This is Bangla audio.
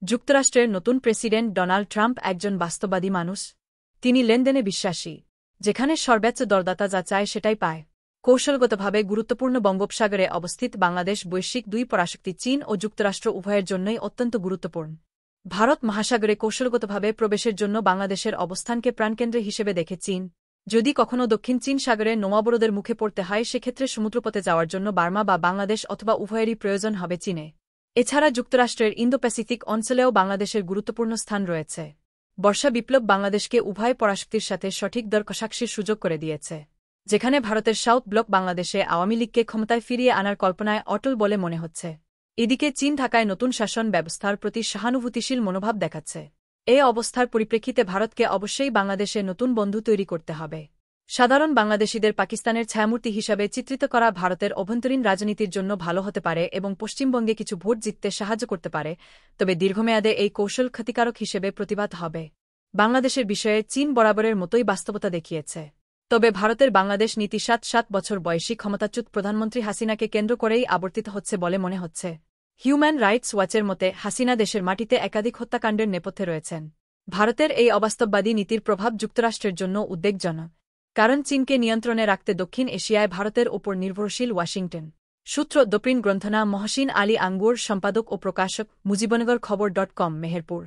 যুক্তরাষ্ট্রের নতুন প্রেসিডেন্ট ডোনাল্ড ট্রাম্প একজন বাস্তববাদী মানুষ। তিনি লেনদেনে বিশ্বাসী। যেখানে সর্বোচ্চ দরদাতা যা চায় সেটাই পায়। কৌশলগতভাবে গুরুত্বপূর্ণ বঙ্গোপসাগরে অবস্থিত বাংলাদেশ বৈশ্বিক দুই পরাশক্তি চীন ও যুক্তরাষ্ট্র উভয়ের জন্যই অত্যন্ত গুরুত্বপূর্ণ। ভারত মহাসাগরে কৌশলগতভাবে প্রবেশের জন্য বাংলাদেশের অবস্থানকে প্রাণকেন্দ্রে হিসেবে দেখে চীন। যদি কখনও দক্ষিণ চীন সাগরে নৌঅবরোধের মুখে পড়তে হয় সেক্ষেত্রে সমুদ্রপথে যাওয়ার জন্য বার্মা বা বাংলাদেশ অথবা উভয়েরই প্রয়োজন হবে চীনে। এছাড়া যুক্তরাষ্ট্রের ইন্দো প্যাসিফিক অঞ্চলেও বাংলাদেশের গুরুত্বপূর্ণ স্থান রয়েছে। বর্ষা বিপ্লব বাংলাদেশকে উভয় পরাশক্তির সাথে সঠিক দর কষাকষির সুযোগ করে দিয়েছে। যেখানে ভারতের সাউথ ব্লক বাংলাদেশে আওয়ামী লীগকে ক্ষমতায় ফিরিয়ে আনার কল্পনায় অটল বলে মনে হচ্ছে। এদিকে চীন ঢাকায় নতুন শাসন ব্যবস্থার প্রতি সহানুভূতিশীল মনোভাব দেখাচ্ছে। এই অবস্থার পরিপ্রেক্ষিতে ভারতকে অবশ্যই বাংলাদেশে নতুন বন্ধু তৈরি করতে হবে। সাধারণ বাংলাদেশিদের পাকিস্তানের ছায়ামূর্তি হিসাবে চিত্রিত করা ভারতের অভ্যন্তরীণ রাজনীতির জন্য ভালো হতে পারে এবং পশ্চিমবঙ্গে কিছু ভোট জিততে সাহায্য করতে পারে, তবে দীর্ঘমেয়াদে এই কৌশল ক্ষতিকারক হিসেবে প্রতিবাদ হবে। বাংলাদেশের বিষয়ে চীন বরাবরের মতোই বাস্তবতা দেখিয়েছে। তবে ভারতের বাংলাদেশ নীতি ৭ বছর বয়সী ক্ষমতাচ্যুত প্রধানমন্ত্রী হাসিনাকে কেন্দ্র করেই আবর্তিত হচ্ছে বলে মনে হচ্ছে। হিউম্যান রাইটস ওয়াচের মতে হাসিনা দেশের মাটিতে একাধিক হত্যাকাণ্ডের নেপথ্যে রয়েছেন। ভারতের এই অবাস্তববাদী নীতির প্রভাব যুক্তরাষ্ট্রের জন্য উদ্বেগজনক। কারণ চীনকে নিয়ন্ত্রণে রাখতে দক্ষিণ এশিয়ায় ভারতের ওপর নির্ভরশীল ওয়াশিংটন। সূত্র দ্য প্রিন্ট গ্রন্থনা মহসিন আলী আঙ্গুর, সম্পাদক ও প্রকাশক মুজিবনগর খবর.com, মেহেরপুর।